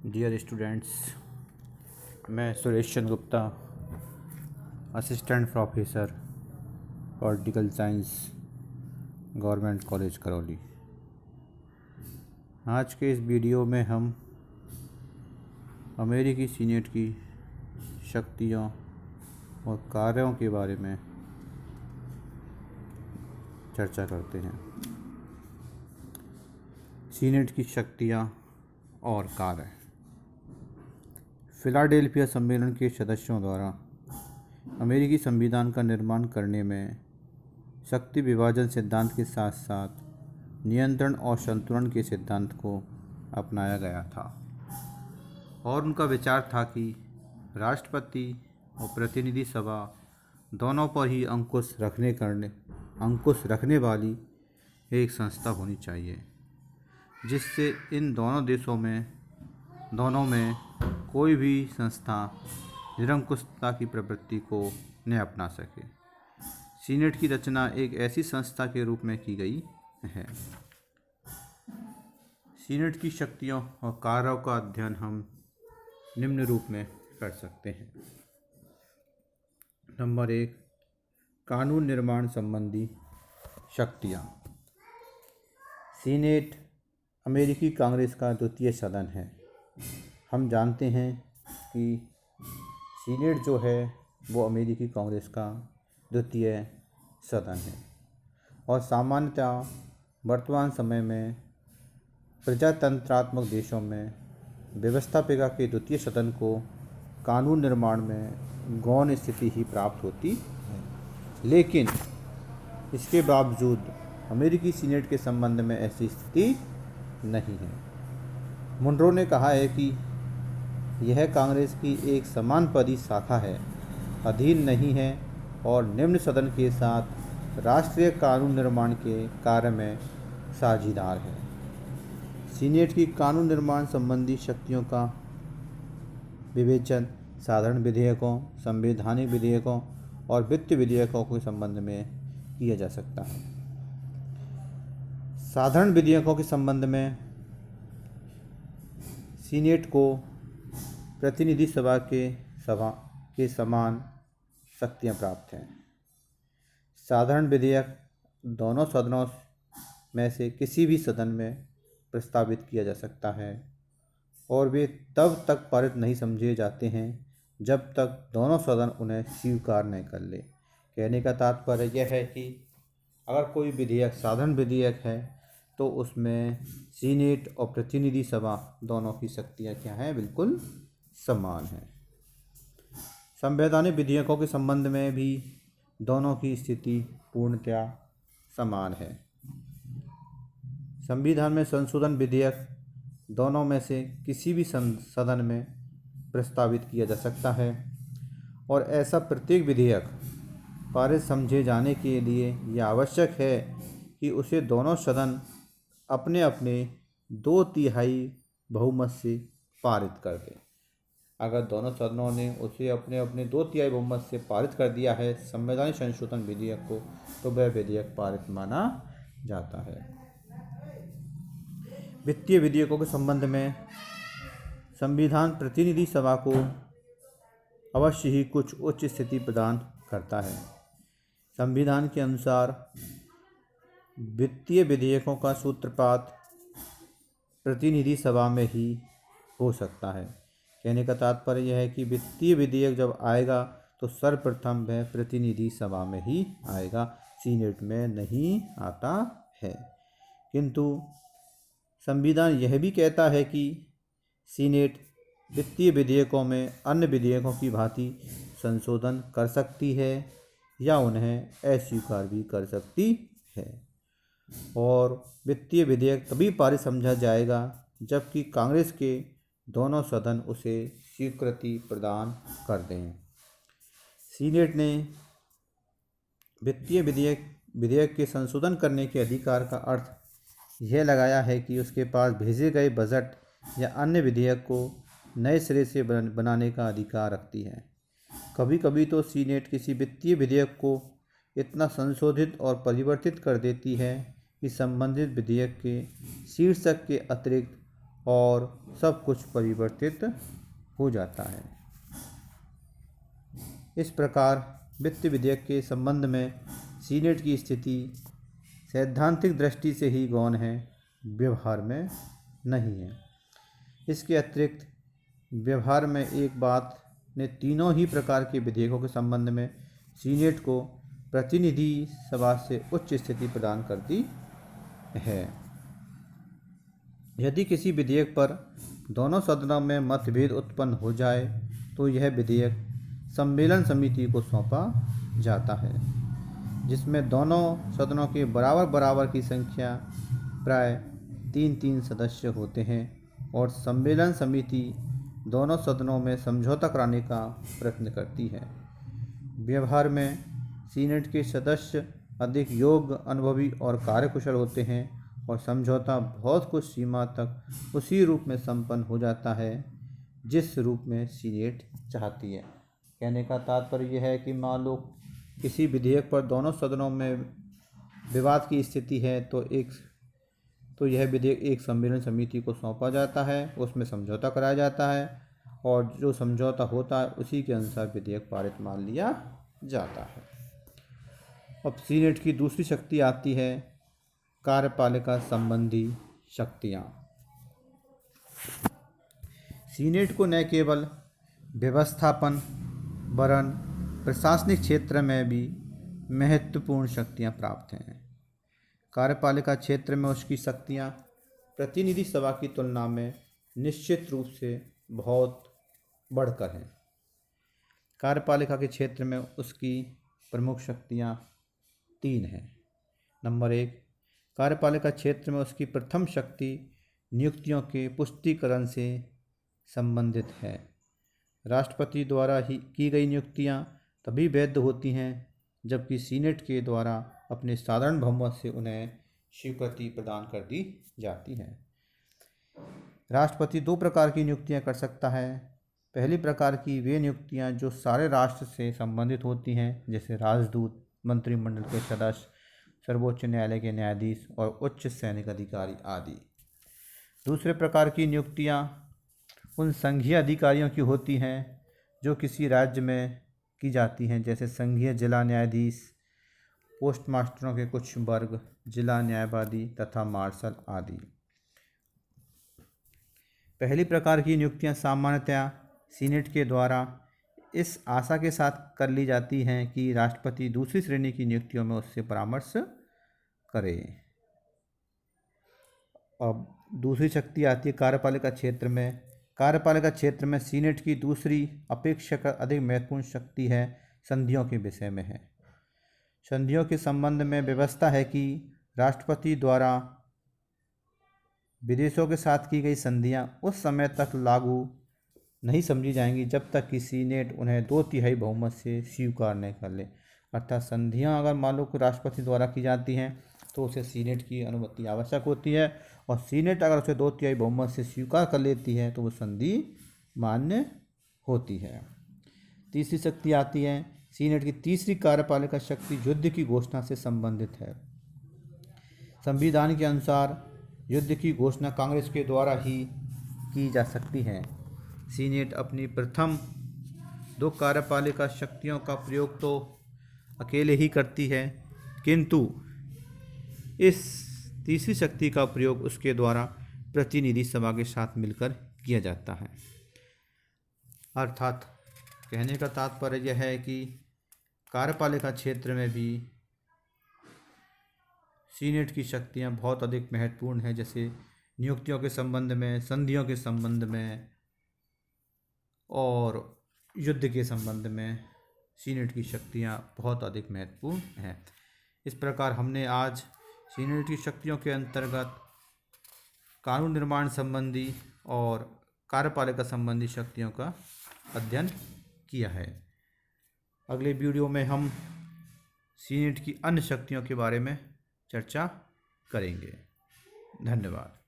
Dear students, मैं Suresh Chandra Gupta, assistant professor political science, government college Karauli. आज के इस वीडियो में हम अमेरिकी सीनेट की शक्तियों और कार्यों के बारे में चर्चा करते हैं। सीनेट की शक्तियाँ और कार्य। फिलाडेल्फिया सम्मेलन के सदस्यों द्वारा अमेरिकी संविधान का निर्माण करने में शक्ति विभाजन सिद्धांत के साथ साथ नियंत्रण और संतुलन के सिद्धांत को अपनाया गया था और उनका विचार था कि राष्ट्रपति और प्रतिनिधि सभा दोनों पर ही अंकुश रखने वाली एक संस्था होनी चाहिए, जिससे इन दोनों में कोई भी संस्था निरंकुशता की प्रवृत्ति को न अपना सके। सीनेट की रचना एक ऐसी संस्था के रूप में की गई है। सीनेट की शक्तियों और कार्यों का अध्ययन हम निम्न रूप में कर सकते हैं। नंबर 1, कानून निर्माण संबंधी शक्तियाँ। सीनेट अमेरिकी कांग्रेस का द्वितीय सदन है। हम जानते हैं कि सीनेट जो है वो अमेरिकी कांग्रेस का द्वितीय सदन है और सामान्यतः वर्तमान समय में प्रजातंत्रात्मक देशों में व्यवस्थापिका के द्वितीय सदन को कानून निर्माण में गौण स्थिति ही प्राप्त होती है। लेकिन इसके बावजूद अमेरिकी सीनेट के संबंध में ऐसी स्थिति नहीं है। मुनरो ने कहा है कि यह कांग्रेस की एक समानपदी शाखा है, अधीन नहीं है और निम्न सदन के साथ राष्ट्रीय कानून निर्माण के कार्य में साझीदार है। सीनेट की कानून निर्माण संबंधी शक्तियों का विवेचन साधारण विधेयकों, संवैधानिक विधेयकों और वित्त विधेयकों के संबंध में किया जा सकता है। साधारण विधेयकों के संबंध में सीनेट को प्रतिनिधि सभा के समान शक्तियाँ प्राप्त हैं। साधारण विधेयक दोनों सदनों में से किसी भी सदन में प्रस्तावित किया जा सकता है और वे तब तक पारित नहीं समझे जाते हैं जब तक दोनों सदन उन्हें स्वीकार नहीं कर ले। कहने का तात्पर्य यह है कि अगर कोई विधेयक साधारण विधेयक है तो उसमें सीनेट और प्रतिनिधि सभा दोनों की शक्तियाँ क्या हैं, बिल्कुल समान है। संवैधानिक विधेयकों के संबंध में भी दोनों की स्थिति पूर्णतया समान है। संविधान में संशोधन विधेयक दोनों में से किसी भी सदन में प्रस्तावित किया जा सकता है और ऐसा प्रत्येक विधेयक पारित समझे जाने के लिए यह आवश्यक है कि उसे दोनों सदन अपने अपने 2/3 बहुमत से पारित कर दें। अगर दोनों सदनों ने उसे अपने अपने 2/3 बहुमत से पारित कर दिया है संवैधानिक संशोधन विधेयक को, तो वह विधेयक पारित माना जाता है। वित्तीय विधेयकों के संबंध में संविधान प्रतिनिधि सभा को अवश्य ही कुछ उच्च स्थिति प्रदान करता है। संविधान के अनुसार वित्तीय विधेयकों का सूत्रपात प्रतिनिधि सभा में ही हो सकता है। कहने का तात्पर्य यह है कि वित्तीय विधेयक जब आएगा तो सर्वप्रथम वह प्रतिनिधि सभा में ही आएगा, सीनेट में नहीं आता है। किंतु संविधान यह भी कहता है कि सीनेट वित्तीय विधेयकों में अन्य विधेयकों की भांति संशोधन कर सकती है या उन्हें अस्वीकार भी कर सकती है और वित्तीय विधेयक तभी पारित समझा जाएगा जबकि कांग्रेस के दोनों सदन उसे स्वीकृति प्रदान कर दें। सीनेट ने वित्तीय विधेयक के संशोधन करने के अधिकार का अर्थ यह लगाया है कि उसके पास भेजे गए बजट या अन्य विधेयक को नए सिरे से बनाने का अधिकार रखती है। कभी कभी तो सीनेट किसी वित्तीय विधेयक को इतना संशोधित और परिवर्तित कर देती है कि संबंधित विधेयक के शीर्षक के अतिरिक्त और सब कुछ परिवर्तित हो जाता है। इस प्रकार वित्त विधेयक के संबंध में सीनेट की स्थिति सैद्धांतिक दृष्टि से ही गौण है, व्यवहार में नहीं है। इसके अतिरिक्त व्यवहार में एक बात ने तीनों ही प्रकार के विधेयकों के संबंध में सीनेट को प्रतिनिधि सभा से उच्च स्थिति प्रदान करती है। यदि किसी विधेयक पर दोनों सदनों में मतभेद उत्पन्न हो जाए तो यह विधेयक सम्मेलन समिति को सौंपा जाता है, जिसमें दोनों सदनों के बराबर बराबर की संख्या प्राय 3-3 सदस्य होते हैं और सम्मेलन समिति दोनों सदनों में समझौता कराने का प्रयत्न करती है। व्यवहार में सीनेट के सदस्य अधिक योग्य, अनुभवी और कार्यकुशल होते हैं और समझौता बहुत कुछ सीमा तक उसी रूप में संपन्न हो जाता है जिस रूप में सीनेट चाहती है। कहने का तात्पर्य यह है कि मान लो किसी विधेयक पर दोनों सदनों में विवाद की स्थिति है तो यह विधेयक एक सम्मेलन समिति को सौंपा जाता है, उसमें समझौता कराया जाता है और जो समझौता होता है उसी के अनुसार विधेयक पारित मान लिया जाता है। अब सीनेट की दूसरी शक्ति आती है कार्यपालिका संबंधी शक्तियाँ। सीनेट को न केवल व्यवस्थापन वरन प्रशासनिक क्षेत्र में भी महत्वपूर्ण शक्तियाँ प्राप्त हैं। कार्यपालिका क्षेत्र में उसकी शक्तियाँ प्रतिनिधि सभा की तुलना में निश्चित रूप से बहुत बढ़कर हैं। कार्यपालिका के क्षेत्र में उसकी प्रमुख शक्तियाँ 3 हैं। नंबर 1, कार्यपालिका क्षेत्र में उसकी प्रथम शक्ति नियुक्तियों के पुष्टिकरण से संबंधित है। राष्ट्रपति द्वारा ही की गई नियुक्तियां तभी वैध होती हैं जबकि सीनेट के द्वारा अपने साधारण बहुमत से उन्हें स्वीकृति प्रदान कर दी जाती है। राष्ट्रपति 2 प्रकार की नियुक्तियां कर सकता है। पहली प्रकार की वे नियुक्तियां जो सारे राष्ट्र से संबंधित होती हैं, जैसे राजदूत, मंत्रिमंडल के सदस्य, सर्वोच्च न्यायालय के न्यायाधीश और उच्च सैनिक अधिकारी आदि। दूसरे प्रकार की नियुक्तियां उन संघीय अधिकारियों की होती हैं जो किसी राज्य में की जाती हैं, जैसे संघीय जिला न्यायाधीश, पोस्टमास्टरों के कुछ वर्ग, जिला न्यायवादी तथा मार्शल आदि। पहली प्रकार की नियुक्तियां सामान्यतया सीनेट के द्वारा इस आशा के साथ कर ली जाती हैं कि राष्ट्रपति दूसरी श्रेणी की नियुक्तियों में उससे परामर्श करे। अब दूसरी शक्ति आती है कार्यपालिका क्षेत्र में। कार्यपालिका क्षेत्र में सीनेट की दूसरी अपेक्षाकृत अधिक महत्वपूर्ण शक्ति है संधियों के विषय में है। संधियों के संबंध में व्यवस्था है कि राष्ट्रपति द्वारा विदेशों के साथ की गई संधियां उस समय तक लागू नहीं समझी जाएंगी जब तक कि सीनेट उन्हें 2/3 बहुमत से स्वीकार नहीं कर ले। अर्थात संधियां अगर मान लो कि राष्ट्रपति द्वारा की जाती हैं तो उसे सीनेट की अनुमति आवश्यक होती है और सीनेट अगर उसे 2/3 बहुमत से स्वीकार कर लेती है तो वो संधि मान्य होती है। तीसरी शक्ति आती है सीनेट की तीसरी कार्यपालिका शक्ति युद्ध की घोषणा से संबंधित है। संविधान के अनुसार युद्ध की घोषणा कांग्रेस के द्वारा ही की जा सकती है। सीनेट अपनी प्रथम 2 कार्यपालिका शक्तियों का प्रयोग तो अकेले ही करती है, किंतु इस तीसरी शक्ति का प्रयोग उसके द्वारा प्रतिनिधि सभा के साथ मिलकर किया जाता है। अर्थात कहने का तात्पर्य यह है कि कार्यपालिका क्षेत्र में भी सीनेट की शक्तियां बहुत अधिक महत्वपूर्ण हैं, जैसे नियुक्तियों के संबंध में, संधियों के संबंध में और युद्ध के संबंध में सीनेट की शक्तियां बहुत अधिक महत्वपूर्ण हैं। इस प्रकार हमने आज सीनेट की शक्तियों के अंतर्गत कानून निर्माण संबंधी और कार्यपालिका संबंधी शक्तियों का अध्ययन किया है। अगले वीडियो में हम सीनेट की अन्य शक्तियों के बारे में चर्चा करेंगे। धन्यवाद।